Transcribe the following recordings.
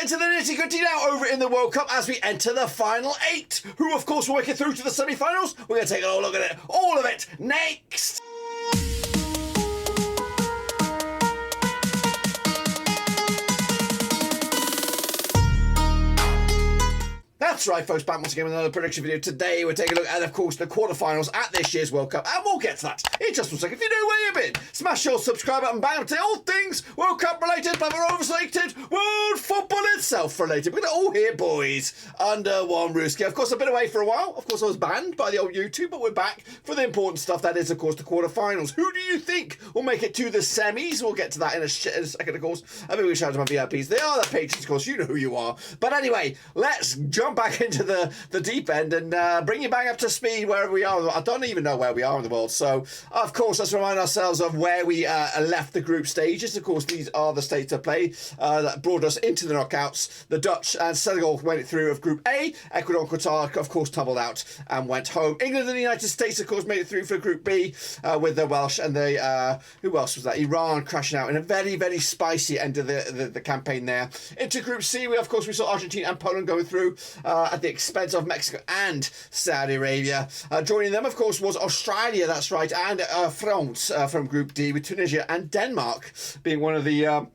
get into the nitty-gritty now over in the World Cup as we enter the final 8, who of course will make it through to the semi-finals. We're going to take a look at it, all of it, next. That's right, folks, back once again with another prediction video. Today we're taking a look at, of course, the quarterfinals at this year's World Cup, and we'll get to that in just 1 second. If you know where you've been, smash your subscribe button, bang, to all things World Cup related, but we're overselected, world football itself related. We're going to all here, boys, under one roof. Of course, I've been away for a while. Of course, I was banned by the old YouTube, but we're back for the important stuff. That is, of course, the quarterfinals. Who do you think will make it to the semis? We'll get to that in a second, of course. I mean, we shout out to my VIPs. They are the patrons, of course. You know who you are. But anyway, let's jump back into the deep end and bring you back up to speed wherever we are. I don't even know where we are in the world. So, of course, let's remind ourselves of where we left the group stages. Of course, these are the states of play that brought us into the knockouts. The Dutch and Senegal went it through of Group A. Ecuador and Qatar, of course, tumbled out and went home. England and the United States, of course, made it through for Group B with the Welsh and the, who else was that? Iran crashing out in a very, very spicy end of the campaign there. Into Group C, we saw Argentina and Poland going through at the expense of Mexico and Saudi Arabia. Joining them, of course, was Australia, that's right, and France from Group D, with Tunisia and Denmark being one of the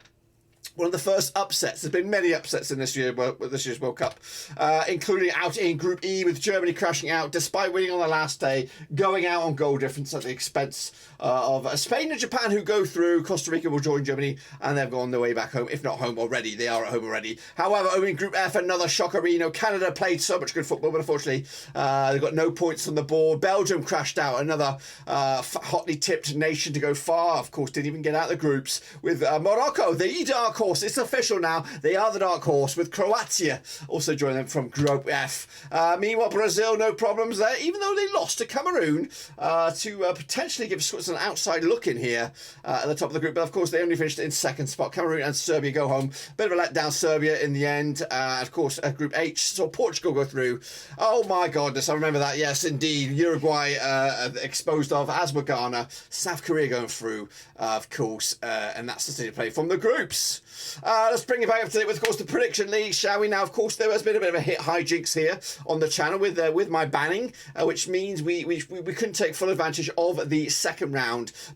first upsets. There's been many upsets in this year's World Cup, including out in Group E with Germany crashing out despite winning on the last day, going out on goal difference at the expense of Spain and Japan, who go through. Costa Rica will join Germany, and they've gone their way back home, if not home already. They are at home already. However, over in Group F, another shockerino. Canada played so much good football, but unfortunately, they got no points on the board. Belgium crashed out, another hotly tipped nation to go far. Of course, didn't even get out of the groups with Morocco, the dark horse. It's official now. They are the dark horse, with Croatia also joining them from Group F. Meanwhile, Brazil, no problems there, even though they lost to Cameroon to potentially give Switzerland an outside look in here at the top of the group. But of course, they only finished in second spot. Cameroon and Serbia go home. Bit of a letdown, Serbia, in the end. Of course, Group H saw Portugal go through. Oh my goodness, I remember that. Yes, indeed. Uruguay exposed of, as were Ghana. South Korea going through, of course, and that's the state of play from the groups. Let's bring it back up to date with, of course, the prediction league, shall we? Now, of course, there has been a bit of a hit hijinks here on the channel with my banning, which means we couldn't take full advantage of the second round.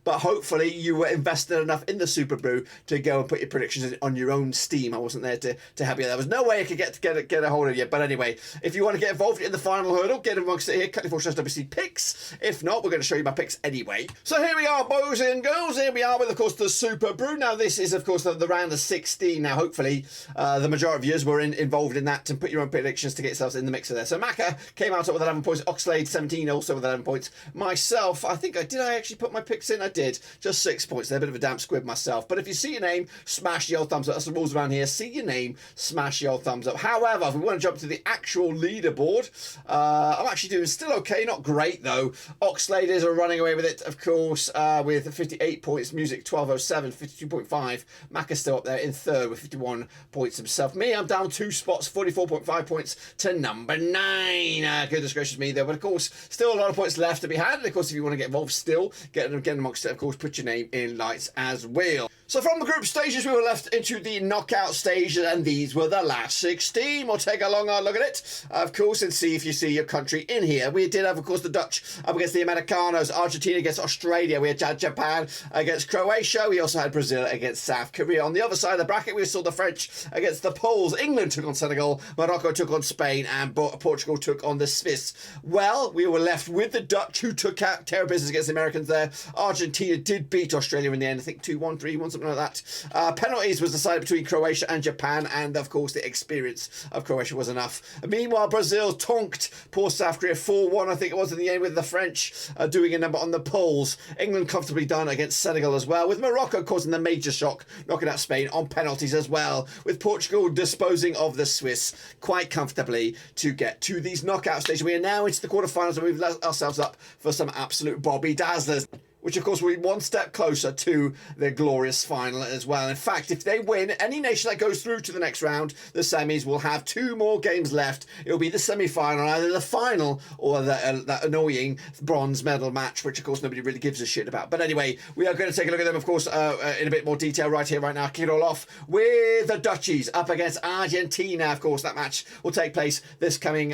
But hopefully, you were invested enough in the Super Brew to go and put your predictions on your own steam. I wasn't there to help you. There was no way I could get a hold of you. But anyway, if you want to get involved in the final hurdle, get amongst it here. Cut your WC picks. If not, we're going to show you my picks anyway. So here we are, boys and girls. Here we are with, of course, the Super Brew. Now, this is, of course, the round of 16. Now, hopefully, the majority of you were involved in that, and put your own predictions to get yourselves in the mixer there. So Maka came out with 11 points. Oxlade 17 also with 11 points. Myself, I actually put my picks in? I did. Just 6 points. They're a bit of a damp squib myself. But if you see your name, smash the old thumbs up. That's the rules around here. See your name, smash the old thumbs up. However, if we want to jump to the actual leaderboard, I'm actually doing still okay. Not great, though. Oxlade is running away with it, of course, with 58 points. Music 1207, 52.5. Maka's still up there in third with 51 points himself. Me, I'm down 2 spots, 44.5 points to number 9. Goodness gracious me there. But of course, still a lot of points left to be had. And of course, if you want to get involved still, get amongst it, of course, put your name in lights as well. So from the group stages, we were left into the knockout stage, and these were the last 16. We'll take a long hard look at it, of course, and see if you see your country in here. We did have, of course, the Dutch up against the Americanos, Argentina against Australia. We had Japan against Croatia. We also had Brazil against South Korea. On the other side of the bracket, we saw the French against the Poles. England took on Senegal. Morocco took on Spain, and Portugal took on the Swiss. Well, we were left with the Dutch, who took out terror business against the Americans there. Argentina did beat Australia in the end, I think 2-1, 3-1, something like that. Penalties was decided between Croatia and Japan, and of course the experience of Croatia was enough. Meanwhile, Brazil tonked poor South Korea 4-1, I think it was, in the end, with the French doing a number on the Poles. England comfortably done against Senegal as well, with Morocco causing the major shock, knocking out Spain on penalties as well, with Portugal disposing of the Swiss quite comfortably to get to these knockout stages. We are now into the quarterfinals, and we've let ourselves up for some absolute Bobby Dazzlers. which of course will be one step closer to their glorious final as well. In fact, if they win, any nation that goes through to the next round, the semis, will have 2 more games left. It'll be the semi-final, either the final or that annoying bronze medal match, which of course nobody really gives a shit about. But anyway, we are going to take a look at them, of course, in a bit more detail right here, right now. Kick it all off with the Dutchies up against Argentina. Of course, that match will take place this coming,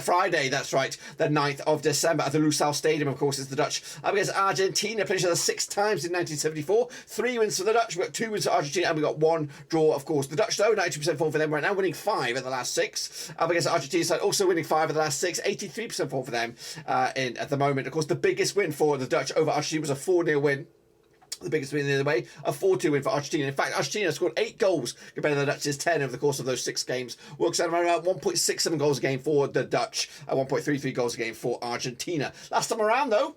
Friday, that's right, the 9th of December at the Lusail Stadium. Of course, it's the Dutch up against Argentina, finished other 6 times in 1974. 3 wins for the Dutch, we've got 2 wins for Argentina, and we've got 1 draw, of course. The Dutch, though, 92% form for them right now, winning 5 of the last 6. Up against the Argentina side, also winning 5 of the last 6, 83% form for them at the moment. Of course, the biggest win for the Dutch over Argentina was a 4-0 win. The biggest win the other way, a 4-2 win for Argentina. In fact, Argentina scored 8 goals compared to the Dutch's 10 over the course of those 6 games. Works out around 1.67 goals a game for the Dutch, and 1.33 goals a game for Argentina. Last time around, though,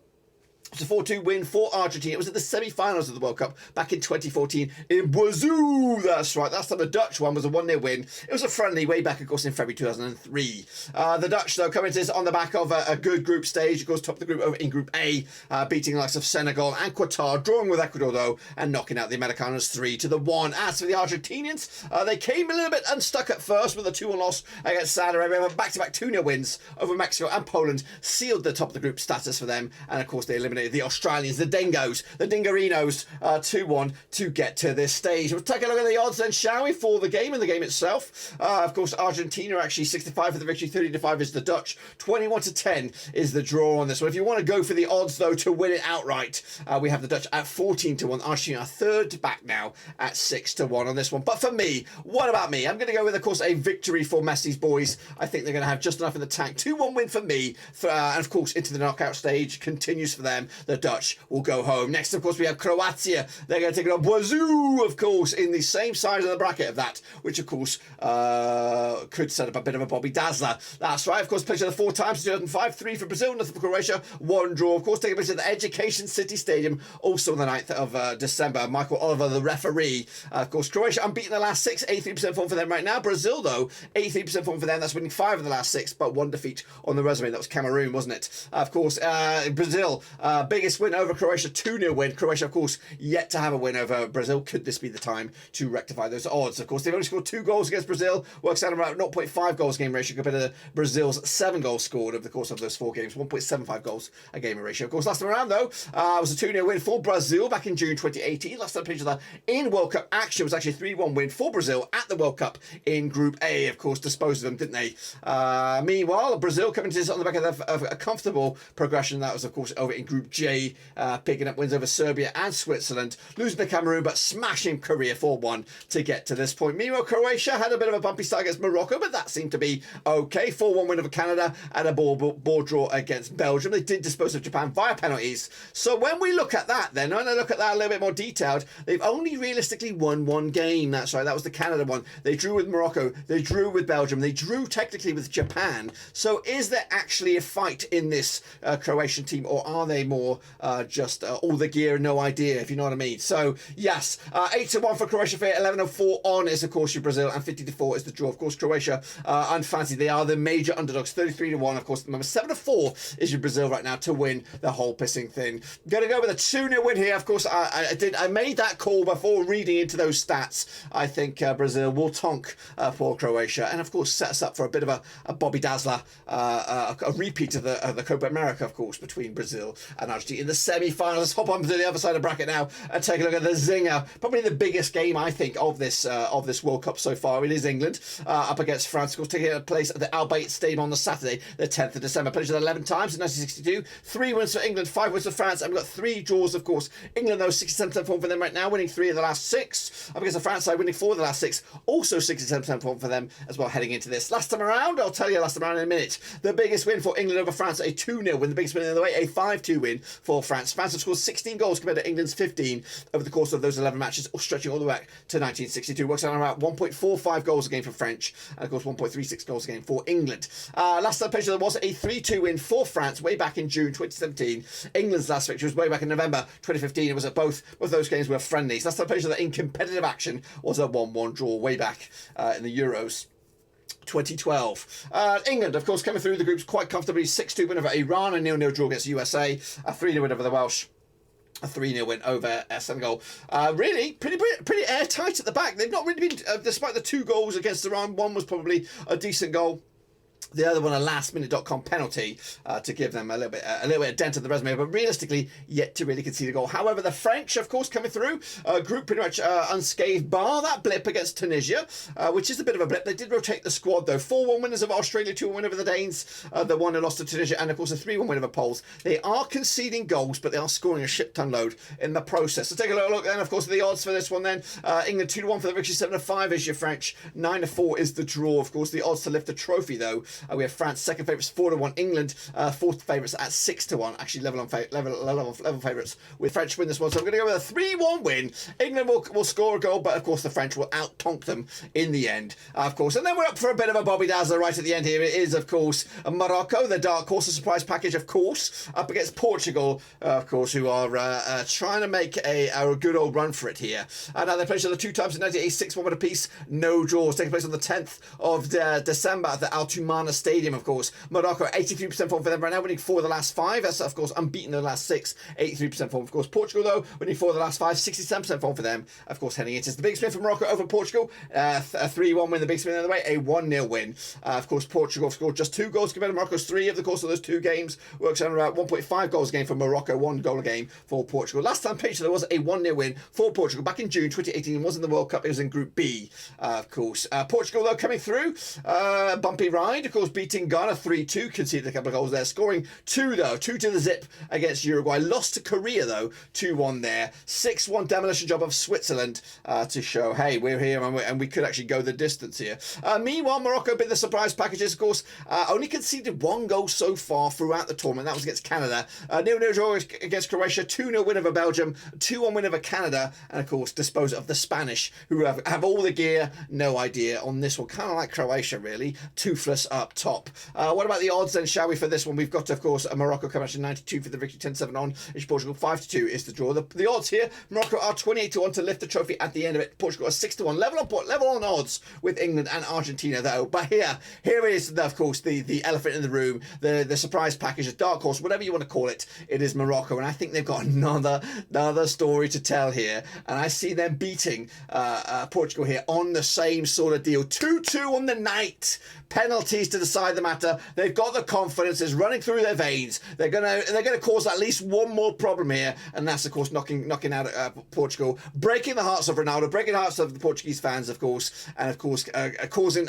it was a 4-2 win for Argentina. It was at the semi-finals of the World Cup back in 2014 in Brazil. That's right. Last time the Dutch one was a 1-0 win. It was a friendly way back, of course, in February 2003. The Dutch, though, coming to this on the back of a good group stage. Of course, top of the group over in Group A, beating the likes of Senegal and Qatar, drawing with Ecuador, though, and knocking out the Americanos 3-1. As for the Argentinians, they came a little bit unstuck at first with a 2-1 loss against Saudi Arabia, but back-to-back 2-0 wins over Mexico and Poland sealed the top of the group status for them. And, of course, they eliminated the Australians, the Dingoes, the Dingarinos, 2-1 to get to this stage. We'll take a look at the odds then, shall we, for the game and the game itself. Of course, Argentina actually 65 for the victory, 30-5 is the Dutch, 21-10 is the draw on this one. If you want to go for the odds, though, to win it outright, we have the Dutch at 14-1. Argentina third back now at 6-1 on this one. But for me, what about me? I'm going to go with, of course, a victory for Messi's boys. I think they're going to have just enough in the tank. 2-1 win for me, and of course, into the knockout stage continues for them. The Dutch will go home. Next, of course, we have Croatia. They're going to take it on Brazil, of course, in the same size of the bracket of that, which, of course, could set up a bit of a Bobby Dazzler. That's right. Of course, played the 4 times, 2005, 3 for Brazil, nothing for Croatia, 1 draw. Of course, taking place at the Education City Stadium, also on the 9th of December. Michael Oliver, the referee. Of course, Croatia unbeaten the last 6, 83% form for them right now. Brazil, though, 83% form for them. That's winning 5 of the last 6, but 1 defeat on the resume. That was Cameroon, wasn't it? Of course, Brazil, biggest win over Croatia, 2-0 win. Croatia, of course, yet to have a win over Brazil. Could this be the time to rectify those odds? Of course, they've only scored 2 goals against Brazil. Works out around 0.5 goals game ratio compared to Brazil's 7 goals scored over the course of those 4 games. 1.75 goals a game ratio. Of course, last time around, though, was a 2-0 win for Brazil back in June 2018. Last time picture that in World Cup action was actually a 3-1 win for Brazil at the World Cup in Group A. Of course, disposed of them, didn't they? Meanwhile, Brazil coming to this on the back of a comfortable progression. That was, of course, over in Group J, picking up wins over Serbia and Switzerland, losing to Cameroon, but smashing Korea 4-1 to get to this point. Meanwhile, Croatia had a bit of a bumpy start against Morocco, but that seemed to be okay. 4-1 win over Canada and a ball draw against Belgium. They did dispose of Japan via penalties. So when we look at that then, when I look at that a little bit more detailed, they've only realistically won 1 game. That's right, that was the Canada one. They drew with Morocco, they drew with Belgium, they drew technically with Japan. So is there actually a fight in this Croatian team, or are they more just all the gear and no idea, if you know what I mean? So yes, 8-1 for Croatia, 11-4 on is of course your Brazil, and 50-4 is the draw. Of course, Croatia unfancied, they are the major underdogs, 33-1. Of course, remember 7-4 is your Brazil right now to win the whole pissing thing. Gonna go with a 2-0 win here. Of course, I made that call before reading into those stats. I think Brazil will tonk poor Croatia, and of course set us up for a bit of a Bobby Dazzler, a repeat of the Copa America, of course, between Brazil and Argentina in the semi-finals. Let's hop on to the other side of the bracket now and take a look at the zinger. Probably the biggest game, I think, of this World Cup so far. It is England up against France, of course, taking place at the Al Bayt Stadium on the Saturday, the 10th of December. Played 11 times in 1962. 3 wins for England, 5 wins for France, and we've got 3 draws, of course. England, though, 67% form for them right now, winning 3 of the last 6. Up against the France side, winning 4 of the last 6. Also 67% form for them as well heading into this. Last time around, I'll tell you last time around in a minute. The biggest win for England over France, a 2-0 win. The biggest win in the way, a 5-2 win for France. France have scored 16 goals compared to England's 15 over the course of those 11 matches, stretching all the way back to 1962. Works out around 1.45 goals a game for French, and of course 1.36 goals a game for England. Last time picture there was a 3-2 win for France way back in June 2017. England's last victory was way back in November 2015. It was at both those games were friendlies. Last time picture that in competitive action was a 1-1 draw way back in the Euros 2012. England, of course, coming through the groups quite comfortably. 6-2 win over Iran, a 0-0 draw against USA, a 3-0 win over the Welsh, a 3-0 win over Senegal. Really, pretty airtight at the back. They've not really been, despite the 2 goals against Iran, one was probably a decent goal. The other one, a lastminute.com penalty to give them a little bit of dent in the resume, but realistically, yet to really concede a goal. However, the French, of course, coming through, group pretty much unscathed, bar that blip against Tunisia, which is a bit of a blip. They did rotate the squad, though. 4-1 winners of Australia, 2-1 win over the Danes, the 1-0 loss to Tunisia, and, of course, a 3-1 win over Poles. They are conceding goals, but they are scoring a shit-ton load in the process. So take a look then, of course, at the odds for this one then. England 2-1 for the victory, 7-5 is your French, 9-4 is the draw. Of course, the odds to lift the trophy, though. We have France second favourites 4-1, England fourth favourites at 6-1. Actually level favourites with French win this one. So I'm going to go with a 3-1 win. England will score a goal, but of course the French will out-tonk them in the end, of course. And then we're up for a bit of a Bobby Dazzler right at the end here. It is, of course, Morocco, the dark horse, a surprise package, of course, up against Portugal, of course, who are trying to make a good old run for it here. Now they played each other 2 times in 98, 6-1 with a piece, no draws. Taking place on the 10th of December at the Al Tumana Stadium, of course. Morocco, 83% form for them right now, winning 4 of the last 5. That's, of course, unbeaten in the last 6, 83% form. Of course, Portugal, though, winning 4 of the last 5, 67% form for them. Of course, heading into the big spin for Morocco over Portugal. A 3-1 win, the big spin the other way, a 1-0 win. Of course, Portugal scored just 2 goals compared to Morocco's 3 over the course of those 2 games. Works out around 1.5 goals a game for Morocco, 1 goal a game for Portugal. Last time page there was a 1-0 win for Portugal back in June 2018. It wasn't the World Cup, it was in Group B, of course. Portugal, though, coming through. Bumpy ride, of course, beating Ghana 3-2, conceded a couple of goals there, scoring 2 though, 2 to the zip against Uruguay. Lost to Korea though, 2-1 there. 6-1 demolition job of Switzerland to show, hey, we're here and we could actually go the distance here. Meanwhile, Morocco been the surprise packages, of course, only conceded 1 goal so far throughout the tournament. That was against Canada. 0-0 draw against Croatia, 2-0 win over Belgium, 2-1 win over Canada, and of course dispose of the Spanish, who have all the gear, no idea on this one. Kind of like Croatia, really, toothless up top. What about the odds then, shall we, for this one? We've got, of course, Morocco coming out to 92 for the victory, 10-7 on. It's Portugal, 5-2 is the draw. The odds here, Morocco are 28-1 to lift the trophy at the end of it. Portugal are 6-1. Level on odds with England and Argentina, though. But here is, of course, the elephant in the room, the surprise package, the dark horse, whatever you want to call it. It is Morocco, and I think they've got another story to tell here. And I see them beating Portugal here on the same sort of deal. 2-2 on the night. Penalties to decide the matter. They've got the confidence, it's running through their veins. They're gonna cause at least one more problem here, and that's, of course, knocking out Portugal, breaking the hearts of Ronaldo, breaking the hearts of the Portuguese fans, of course, and of course causing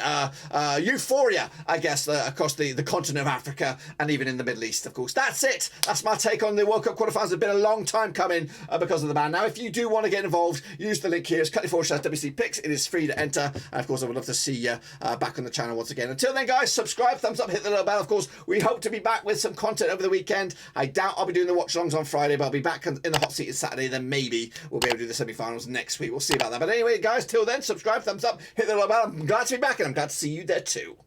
euphoria, I guess, across the continent of Africa and even in the Middle East, of course. That's it. That's my take on the World Cup quarterfinals. It's been a long time coming because of the ban. Now, if you do want to get involved, use the link here. It's cut./WC Picks. It is free to enter, and of course, I would love to see you back on the channel once again. Until then, guys, subscribe, thumbs up, hit the little bell. Of course, we hope to be back with some content over the weekend. I doubt I'll be doing the watch-alongs on Friday, but I'll be back in the hot seat on Saturday. Then maybe we'll be able to do the semi-finals next week. We'll see about that. But anyway, guys, till then, subscribe, thumbs up, hit the little bell. I'm glad to be back, and I'm glad to see you there too.